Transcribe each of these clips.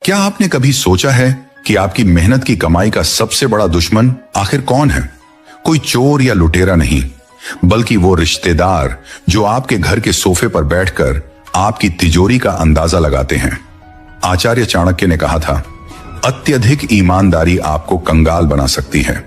क्या आपने कभी सोचा है कि आपकी मेहनत की कमाई का सबसे बड़ा दुश्मन आखिर कौन है? कोई चोर या लुटेरा नहीं, बल्कि वो रिश्तेदार जो आपके घर के सोफे पर बैठकर आपकी तिजोरी का अंदाजा लगाते हैं। आचार्य चाणक्य ने कहा था, अत्यधिक ईमानदारी आपको कंगाल बना सकती है।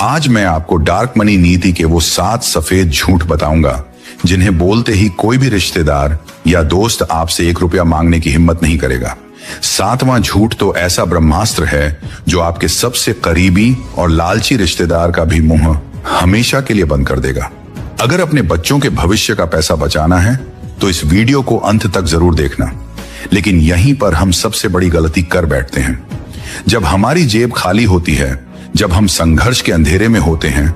आज मैं आपको डार्क मनी नीति के वो 7 सफेद झूठ बताऊंगा जिन्हें बोलते ही कोई भी रिश्तेदार या दोस्त आपसे 1 रुपया मांगने की हिम्मत नहीं करेगा। 7वां झूठ तो ऐसा ब्रह्मास्त्र है जो आपके सबसे करीबी और लालची रिश्तेदार का भी मुंह हमेशा के लिए बंद कर देगा। अगर अपने बच्चों के भविष्य का पैसा बचाना है तो इस वीडियो को अंत तक जरूर देखना। लेकिन यहीं पर हम सबसे बड़ी गलती कर बैठते हैं। जब हमारी जेब खाली होती है, जब हम संघर्ष के अंधेरे में होते हैं,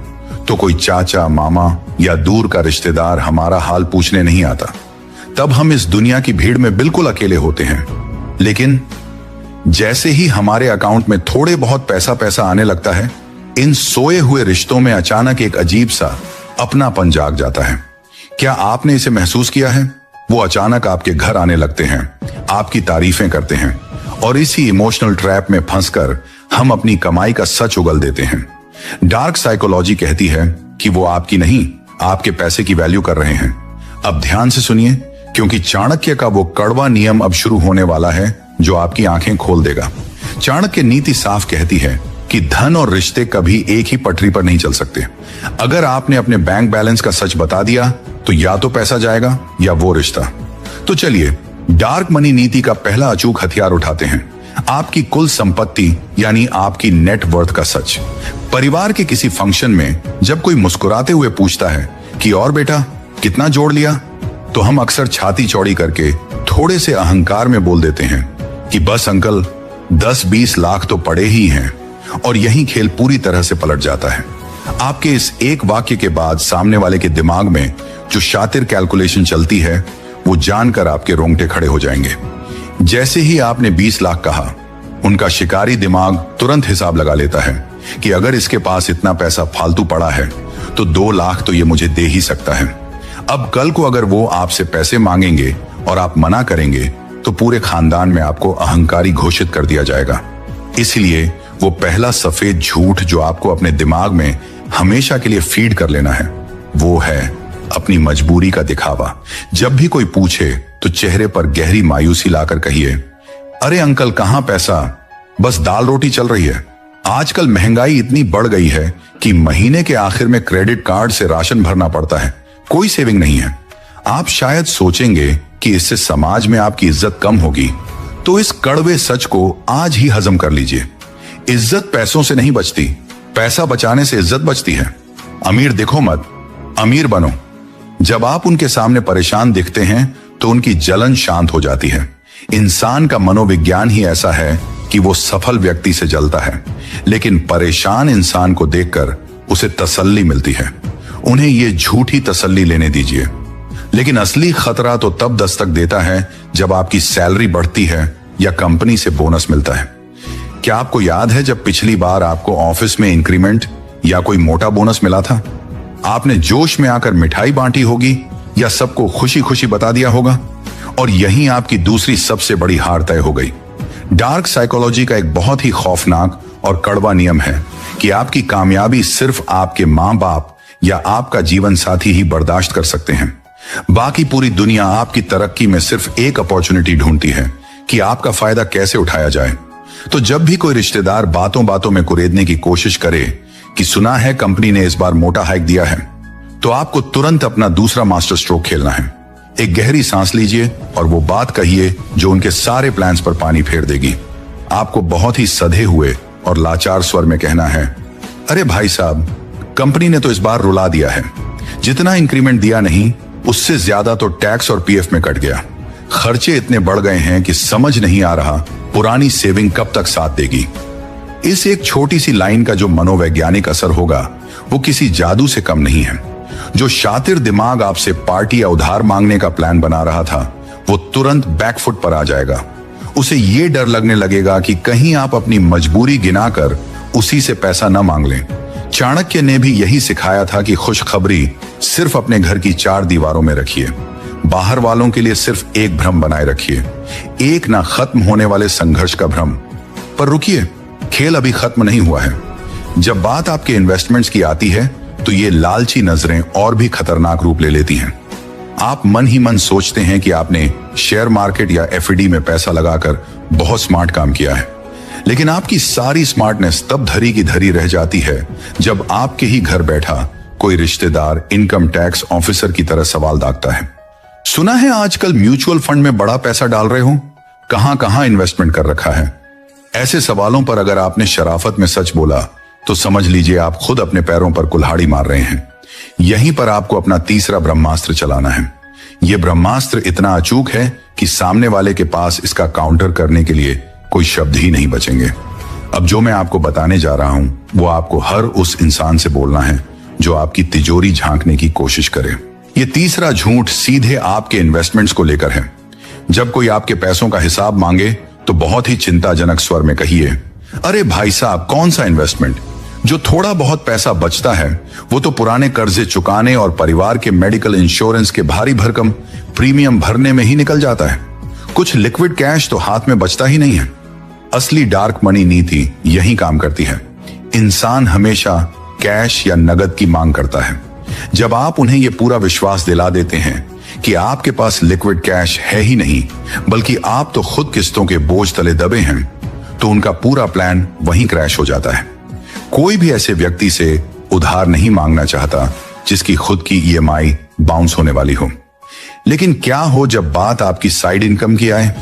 तो कोई चाचा, मामा या दूर का रिश्तेदार हमारा हाल पूछने नहीं आता। तब हम इस दुनिया की भीड़ में बिल्कुल अकेले होते हैं। लेकिन जैसे ही हमारे अकाउंट में थोड़े बहुत पैसा आने लगता है, इन सोए हुए रिश्तों में अचानक एक अजीब सा अपनापन जाग जाता है। क्या आपने इसे महसूस किया है? वो अचानक आपके घर आने लगते हैं, आपकी तारीफें करते हैं और इसी इमोशनल ट्रैप में फंसकर हम अपनी कमाई का सच उगल देते हैं। डार्क साइकोलॉजी कहती है कि वो आपकी नहीं, आपके पैसे की वैल्यू कर रहे हैं। अब ध्यान से सुनिए, क्योंकि चाणक्य का वो कड़वा नियम अब शुरू होने वाला है जो आपकी आंखें खोल देगा। चाणक्य नीति साफ कहती है कि धन और रिश्ते कभी एक ही पटरी पर नहीं चल सकते। अगर आपने अपने बैंक बैलेंस का सच बता दिया तो या तो पैसा जाएगा या वो रिश्ता। तो चलिए डार्क मनी नीति का पहला अचूक हथियार उठाते हैं, आपकी कुल संपत्ति यानी आपकी नेट वर्थ का सच। परिवार के किसी फंक्शन में जब कोई मुस्कुराते हुए पूछता है कि और बेटा कितना जोड़ लिया, तो हम अक्सर छाती चौड़ी करके थोड़े से अहंकार में बोल देते हैं कि बस अंकल 10-20 लाख तो पड़े ही हैं, और यही खेल पूरी तरह से पलट जाता है। आपके इस एक वाक्य के बाद सामने वाले के दिमाग में जो शातिर कैलकुलेशन चलती है, वो जानकर आपके रोंगटे खड़े हो जाएंगे। जैसे ही आपने 20 लाख कहा, उनका शिकारी दिमाग तुरंत हिसाब लगा लेता है कि अगर इसके पास इतना पैसा फालतू पड़ा है तो 2 लाख तो ये मुझे दे ही सकता है। अब कल को अगर वो आपसे पैसे मांगेंगे और आप मना करेंगे तो पूरे खानदान में आपको अहंकारी घोषित कर दिया जाएगा। इसलिए वो पहला सफेद झूठ जो आपको अपने दिमाग में हमेशा के लिए फीड कर लेना है, वो है अपनी मजबूरी का दिखावा। जब भी कोई पूछे तो चेहरे पर गहरी मायूसी लाकर कहिए, अरे अंकल कहां पैसा, बस दाल रोटी चल रही है। आजकल महंगाई इतनी बढ़ गई है कि महीने के आखिर में क्रेडिट कार्ड से राशन भरना पड़ता है, कोई सेविंग नहीं है। आप शायद सोचेंगे कि इससे समाज में आपकी इज्जत कम होगी, तो इस कड़वे सच को आज ही हजम कर लीजिए। इज्जत पैसों से नहीं बचती, पैसा बचाने से इज्जत बचती है। अमीर दिखो मत, अमीर बनो। जब आप उनके सामने परेशान दिखते हैं तो उनकी जलन शांत हो जाती है। इंसान का मनोविज्ञान ही ऐसा है कि वो सफल व्यक्ति से जलता है, लेकिन परेशान इंसान को देखकर उसे तसल्ली मिलती है। उन्हें ये झूठी तसल्ली लेने दीजिए। लेकिन असली खतरा तो तब दस्तक देता है जब आपकी सैलरी बढ़ती है या कंपनी से बोनस मिलता है। क्या आपको याद है जब पिछली बार आपको ऑफिस में इंक्रीमेंट या कोई मोटा बोनस मिला था? आपने जोश में आकर मिठाई बांटी होगी या सबको खुशी खुशी बता दिया होगा, और यहीं आपकी दूसरी सबसे बड़ी हार तय हो गई। डार्क साइकोलॉजी का एक बहुत ही खौफनाक और कड़वा नियम है कि आपकी कामयाबी सिर्फ आपके माँ बाप या आपका जीवन साथी ही बर्दाश्त कर सकते हैं। बाकी पूरी दुनिया आपकी तरक्की में सिर्फ एक अपॉर्चुनिटी ढूंढती है कि आपका फायदा कैसे उठाया जाए। तो जब भी कोई रिश्तेदार बातों बातों में कुरेदने की कोशिश करे कि सुना है कंपनी ने इस बार मोटा हाइक दिया है, तो आपको तुरंत अपना दूसरा मास्टर स्ट्रोक खेलना है। एक गहरी सांस लीजिए और वो बात कहिए जो उनके सारे प्लान्स पर पानी फेर देगी। आपको बहुत ही सधे हुए और लाचार स्वर में कहना है, अरे भाई साहब, कंपनी ने तो इस बार रुला दिया है। जितना इंक्रीमेंट दिया नहीं, उससे ज्यादा तो टैक्स और पीएफ में कट गया। खर्चे इतने बढ़ गए हैं कि समझ नहीं आ रहा पुरानी सेविंग कब तक साथ देगी। इस एक छोटी सी लाइन का जो मनोवैज्ञानिक असर होगा वो किसी जादू से कम नहीं है। जो शातिर दिमाग आपसे पार्टी या उधार मांगने का प्लान बना रहा था, वो तुरंत बैकफुट पर आ जाएगा। उसे ये डर लगने लगेगा कि कहीं आप अपनी मजबूरी गिनाकर उसी से पैसा न मांग लें। चाणक्य ने भी यही सिखाया था कि खुशखबरी सिर्फ अपने घर की 4 दीवारों में रखिए। बाहर वालों के लिए सिर्फ एक भ्रम बनाए रखिए, एक ना खत्म होने वाले संघर्ष का भ्रम। पर रुकिए, खेल अभी खत्म नहीं हुआ है। जब बात आपके इन्वेस्टमेंट्स की आती है तो ये लालची नजरें और भी खतरनाक रूप ले लेती हैं। आप मन ही मन सोचते हैं कि आपने शेयर मार्केट या एफडी में पैसा लगाकर बहुत स्मार्ट काम किया है, लेकिन आपकी सारी स्मार्टनेस तब धरी की धरी रह जाती है जब आपके ही घर बैठा कोई रिश्तेदार इनकम टैक्स ऑफिसर की तरह सवाल दागता है। सुना है आजकल म्यूचुअल फंड में बड़ा पैसा डाल रहे हो, कहां कहां इन्वेस्टमेंट कर रखा है। ऐसे सवालों पर अगर आपने शराफत में सच बोला तो समझ लीजिए आप खुद अपने पैरों पर कुल्हाड़ी मार रहे हैं। यहीं पर आपको अपना तीसरा ब्रह्मास्त्र चलाना है। यह ब्रह्मास्त्र इतना अचूक है कि सामने वाले के पास इसका काउंटर करने के लिए कोई शब्द ही नहीं बचेंगे। अब जो मैं आपको बताने जा रहा हूं वो आपको हर उस इंसान से बोलना है जो आपकी तिजोरी झांकने की कोशिश करे। ये तीसरा झूठ सीधे आपके इन्वेस्टमेंट्स को लेकर है। जब कोई आपके पैसों का हिसाब मांगे तो बहुत ही चिंताजनक स्वर में कहिए, अरे भाई साहब, कौन सा इन्वेस्टमेंट? जो थोड़ा बहुत पैसा बचता है वो तो पुराने कर्जे चुकाने और परिवार के मेडिकल इंश्योरेंस के भारी भरकम प्रीमियम भरने में ही निकल जाता है। कुछ लिक्विड कैश तो हाथ में बचता ही नहीं है। असली डार्क मनी नीति यही काम करती है। इंसान हमेशा कैश या नगद की मांग करता है। जब आप उन्हें यह पूरा विश्वास दिला देते हैं कि आपके पास लिक्विड कैश है ही नहीं बल्कि आप तो खुद किस्तों के बोझ तले दबे हैं, तो उनका पूरा प्लान वहीं क्रैश हो जाता है। कोई भी ऐसे व्यक्ति से उधार नहीं मांगना चाहता जिसकी खुद की ईएमआई बाउंस होने वाली हो। लेकिन क्या हो जब बात आपकी साइड इनकम की आए?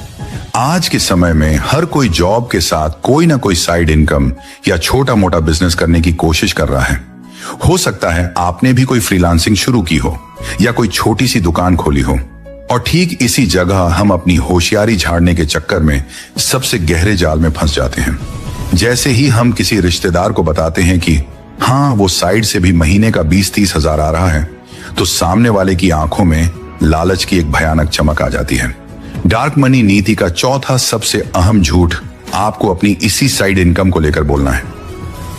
आज के समय में हर कोई जॉब के साथ कोई ना कोई साइड इनकम या छोटा मोटा बिजनेस करने की कोशिश कर रहा है। हो सकता है आपने भी कोई फ्रीलांसिंग शुरू की हो या कोई छोटी सी दुकान खोली हो। और ठीक इसी जगह हम अपनी होशियारी झाड़ने के चक्कर में सबसे गहरे जाल में फंस जाते हैं। जैसे ही हम किसी रिश्तेदार को बताते हैं कि हाँ, वो साइड से भी महीने का 20-30 हजार आ रहा है, तो सामने वाले की आंखों में लालच की एक भयानक चमक आ जाती है। डार्क मनी नीति का चौथा सबसे अहम झूठ आपको अपनी इसी साइड इनकम को लेकर बोलना है।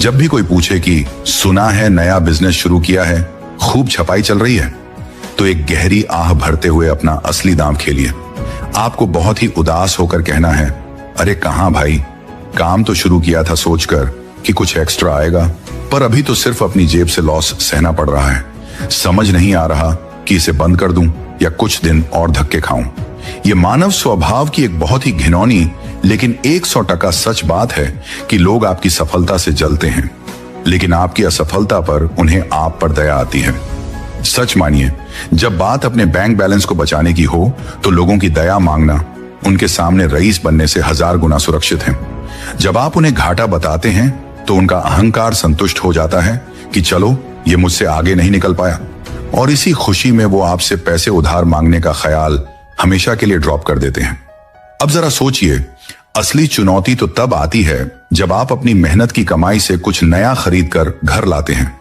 जब भी कोई पूछे कि सुना है नया बिजनेस शुरू किया है, खूब छपाई चल रही है, तो एक गहरी आह भरते हुए अपना असली दांव खेलिए। आपको बहुत ही उदास होकर कहना है, अरे कहां भाई, काम तो शुरू किया था सोचकर कि कुछ एक्स्ट्रा आएगा, पर अभी तो सिर्फ अपनी जेब से लॉस सहना पड़ रहा है। समझ नहीं आ रहा कि इसे बंद कर दूं या कुछ दिन और धक्के खाऊं। ये मानव स्वभाव की एक बहुत ही घिनौनी लेकिन 100% सच बात है कि लोग आपकी सफलता से जलते हैं, लेकिन आपकी असफलता पर उन्हें आप पर दया आती है। सच मानिए, जब बात अपने बैंक बैलेंस को बचाने की हो तो लोगों की दया मांगना उनके सामने रईस बनने से 1000 गुना सुरक्षित है। जब आप उन्हें घाटा बताते हैं तो उनका अहंकार संतुष्ट हो जाता है कि चलो, ये मुझसे आगे नहीं निकल पाया, और इसी खुशी में वो आपसे पैसे उधार मांगने का ख्याल हमेशा के लिए ड्रॉप कर देते हैं। अब जरा सोचिए, असली चुनौती तो तब आती है जब आप अपनी मेहनत की कमाई से कुछ नया खरीद कर घर लाते हैं।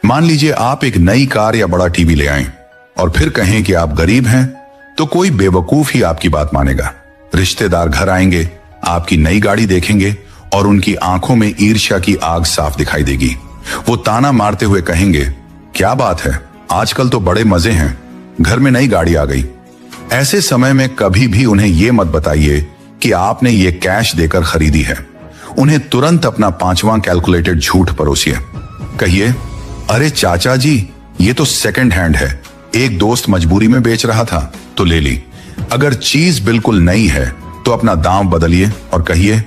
मान लीजिए आप एक नई कार या बड़ा टीवी ले आए और फिर कहें कि आप गरीब हैं, तो कोई बेवकूफ ही आपकी बात मानेगा। रिश्तेदार घर आएंगे, आपकी नई गाड़ी देखेंगे और उनकी आंखों में ईर्ष्या की आग साफ दिखाई देगी। वो ताना मारते हुए कहेंगे, क्या बात है, आजकल तो बड़े मजे हैं, घर में नई गाड़ी आ गई। ऐसे समय में कभी भी उन्हें यह मत बताइए कि आपने ये कैश देकर खरीदी है। उन्हें तुरंत अपना 5वां कैलकुलेटेड झूठ परोसिए। कहिए, अरे चाचा जी, ये तो सेकंड हैंड है, एक दोस्त मजबूरी में बेच रहा था तो ले ली। अगर चीज बिल्कुल नई है तो अपना दाम बदलिए और कहिए,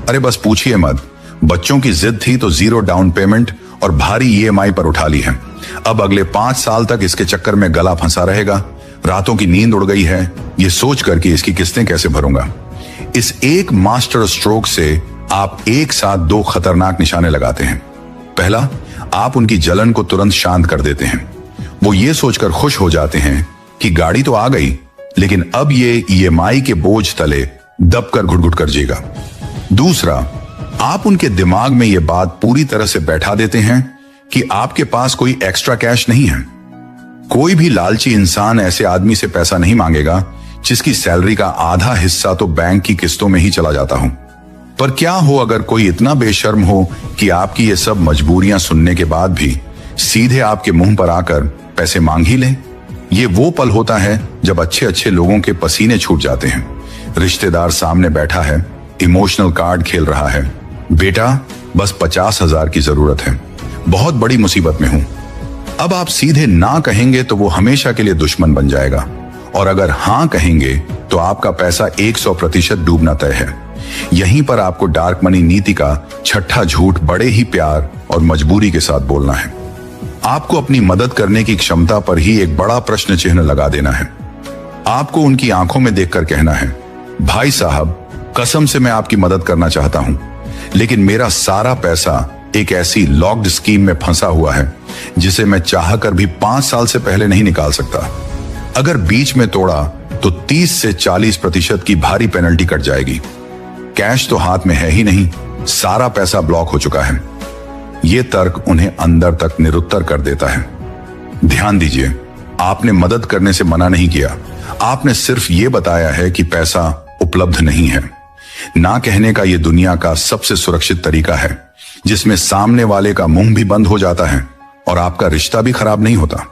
अरे बस पूछिए मत, बच्चों की जिद थी तो 0 डाउन पेमेंट और भारी ईएमआई पर उठा ली है। अब अगले 5 साल तक इसके चक्कर में गला फंसा रहेगा। रातों की नींद उड़ गई है ये सोच कर कि इसकी किस्तें कैसे भरूंगा। इस एक मास्टर स्ट्रोक से आप एक साथ 2 खतरनाक निशाने लगाते हैं। पहला, आप उनकी जलन को तुरंत शांत कर देते हैं। वो ये सोचकर खुश हो जाते हैं कि गाड़ी तो आ गई, लेकिन अब ये ईएमआई के बोझ तले दबकर घुट-घुट कर जिएगा। दूसरा, आप उनके दिमाग में ये बात पूरी तरह से बैठा देते हैं कि आपके पास कोई एक्स्ट्रा कैश नहीं है। कोई भी लालची इंसान ऐसे आदमी से पैसा नहीं मांगेगा जिसकी सैलरी का आधा हिस्सा तो बैंक की किस्तों में ही चला जाता हो। पर क्या हो अगर कोई इतना बेशर्म हो कि आपकी ये सब मजबूरियां सुनने के बाद भी सीधे आपके मुंह पर आकर पैसे मांग ही ले? ये वो पल होता है जब अच्छे अच्छे लोगों के पसीने छूट जाते हैं। रिश्तेदार सामने बैठा है, इमोशनल कार्ड खेल रहा है, बेटा बस 50,000 की जरूरत है, बहुत बड़ी मुसीबत में हूं। अब आप सीधे ना कहेंगे तो वो हमेशा के लिए दुश्मन बन जाएगा, और अगर हां कहेंगे तो आपका पैसा 100% डूबना तय है। यहीं पर आपको डार्क मनी नीति का छठा झूठ बड़े ही प्यार और मजबूरी के साथ बोलना है। आपको अपनी मदद करने की क्षमता पर ही एक बड़ा प्रश्न चिन्ह लगा देना है। आपको उनकी आंखों में देखकर कहना है, भाई साहब कसम से मैं आपकी मदद करना चाहता हूं, लेकिन मेरा सारा पैसा एक ऐसी लॉक्ड स्कीम में फंसा हुआ है जिसे मैं चाहकर भी 5 साल से पहले नहीं निकाल सकता। अगर बीच में तोड़ा तो 30 से 40% की भारी पेनल्टी कट जाएगी। कैश तो हाथ में है ही नहीं, सारा पैसा ब्लॉक हो चुका है। यह तर्क उन्हें अंदर तक निरुत्तर कर देता है। ध्यान दीजिए, आपने मदद करने से मना नहीं किया, आपने सिर्फ ये बताया है कि पैसा उपलब्ध नहीं है। ना कहने का यह दुनिया का सबसे सुरक्षित तरीका है, जिसमें सामने वाले का मुंह भी बंद हो जाता है और आपका रिश्ता भी खराब नहीं होता।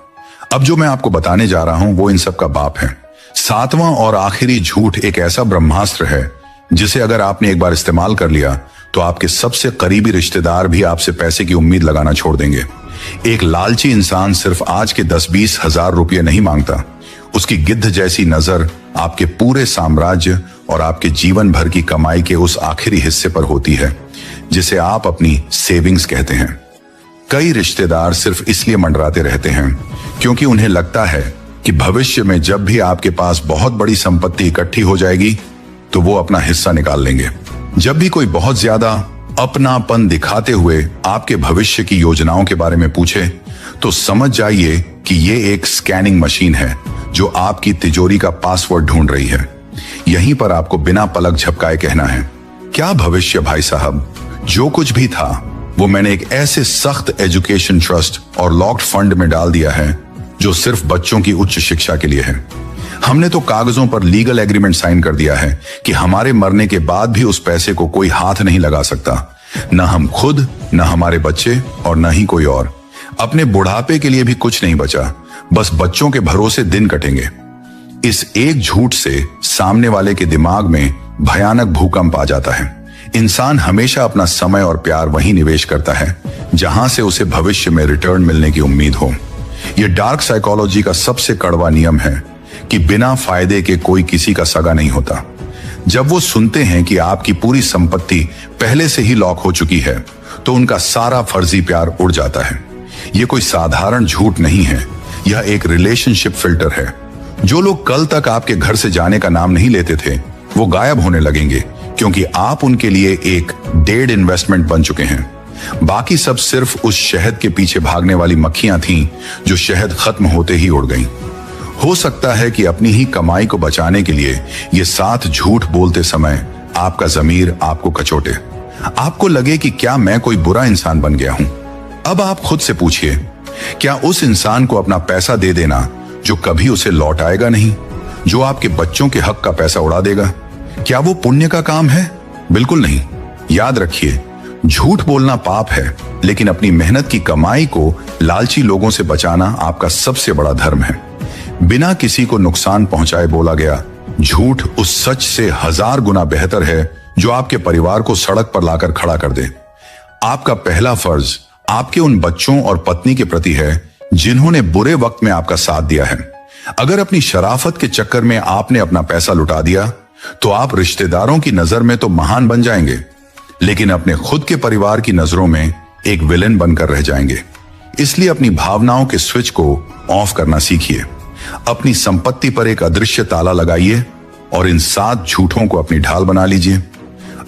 अब जो मैं आपको बताने जा रहा हूं वो इन सब का बाप है। 7वां और आखिरी झूठ एक ऐसा ब्रह्मास्त्र है जिसे अगर आपने एक बार इस्तेमाल कर लिया तो आपके सबसे करीबी रिश्तेदार भी आपसे पैसे की उम्मीद लगाना छोड़ देंगे। एक लालची इंसान सिर्फ आज के 10-20 हजार रुपये नहीं मांगता, उसकी गिद्ध जैसी नजर आपके पूरे साम्राज्य और आपके जीवन भर की कमाई के उस आखिरी हिस्से पर होती है जिसे आप अपनी सेविंग्स कहते हैं। कई रिश्तेदार सिर्फ इसलिए मंडराते रहते हैं क्योंकि उन्हें लगता है कि भविष्य में जब भी आपके पास बहुत बड़ी संपत्ति इकट्ठी हो जाएगी तो वो अपना हिस्सा निकाल लेंगे। जब भी कोई बहुत ज्यादा अपनापन दिखाते हुए आपके भविष्य की योजनाओं के बारे में पूछे तो समझ जाइए कि ये एक स्कैनिंग मशीन है जो आपकी तिजोरी का पासवर्ड ढूंढ रही है। यहीं पर आपको बिना पलक झपकाए कहना है, क्या भविष्य भाई साहब, जो कुछ भी था वो मैंने एक ऐसे सख्त एजुकेशन ट्रस्ट और लॉक्ड फंड में डाल दिया है जो सिर्फ बच्चों की उच्च शिक्षा के लिए है। हमने तो कागजों पर लीगल एग्रीमेंट साइन कर दिया है कि हमारे मरने के बाद भी उस पैसे को कोई हाथ नहीं लगा सकता, न हम खुद, न हमारे बच्चे और न ही कोई और। अपने बुढ़ापे के लिए भी कुछ नहीं बचा, बस बच्चों के भरोसे दिन कटेंगे। इस एक झूठ से सामने वाले के दिमाग में भयानक भूकंप आ जाता है। इंसान हमेशा अपना समय और प्यार वहीं निवेश करता है जहां से उसे भविष्य में रिटर्न मिलने की उम्मीद हो। यह डार्क साइकोलॉजी का सबसे कड़वा नियम है कि बिना फायदे के कोई किसी का सगा नहीं होता। जब वो सुनते हैं कि आपकी पूरी संपत्ति पहले से ही लॉक हो चुकी है तो उनका सारा फर्जी प्यार उड़ जाता है। यह कोई साधारण झूठ नहीं है, यह एक रिलेशनशिप फिल्टर है। जो लोग कल तक आपके घर से जाने का नाम नहीं लेते थे वो गायब होने लगेंगे क्योंकि आप उनके लिए एक डेड इन्वेस्टमेंट बन चुके हैं। बाकी सब सिर्फ उस शहद के पीछे भागने वाली मक्खियां थीं जो शहद खत्म होते ही उड़ गईं। हो सकता है कि अपनी ही कमाई को बचाने के लिए ये 7 झूठ बोलते समय आपका ज़मीर आपको कचोटे, आपको लगे कि क्या मैं कोई बुरा इंसान बन गया हूं। अब आप खुद से पूछिए, क्या उस इंसान को अपना पैसा दे देना जो कभी उसे लौट आएगा नहीं, जो आपके बच्चों के हक का पैसा उड़ा देगा, क्या वो पुण्य का काम है? बिल्कुल नहीं। याद रखिए, झूठ बोलना पाप है, लेकिन अपनी मेहनत की कमाई को लालची लोगों से बचाना आपका सबसे बड़ा धर्म है। बिना किसी को नुकसान पहुंचाए बोला गया झूठ उस सच से 1000 गुना बेहतर है जो आपके परिवार को सड़क पर लाकर खड़ा कर दे। आपका पहला फर्ज आपके उन बच्चों और पत्नी के प्रति है जिन्होंने बुरे वक्त में आपका साथ दिया है। अगर अपनी शराफत के चक्कर में आपने अपना पैसा लुटा दिया तो आप रिश्तेदारों की नजर में तो महान बन जाएंगे, लेकिन अपने खुद के परिवार की नजरों में एक विलेन बनकर रह जाएंगे। इसलिए अपनी भावनाओं के स्विच को ऑफ करना सीखिए। अपनी संपत्ति पर एक अदृश्य ताला लगाइए और इन 7 झूठों को अपनी ढाल बना लीजिए।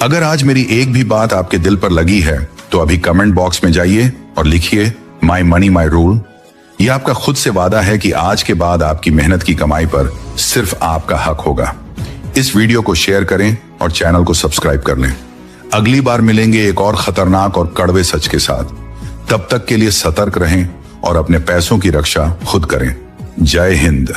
अगर आज मेरी एक भी बात आपके दिल पर लगी है तो अभी कमेंट बॉक्स में जाइए और लिखिए माई मनी माई रूल। यह आपका खुद से वादा है कि आज के बाद आपकी मेहनत की कमाई पर सिर्फ आपका हक होगा। इस वीडियो को शेयर करें और चैनल को सब्सक्राइब कर लें। अगली बार मिलेंगे एक और खतरनाक और कड़वे सच के साथ। तब तक के लिए सतर्क रहें और अपने पैसों की रक्षा खुद करें। जय हिंद।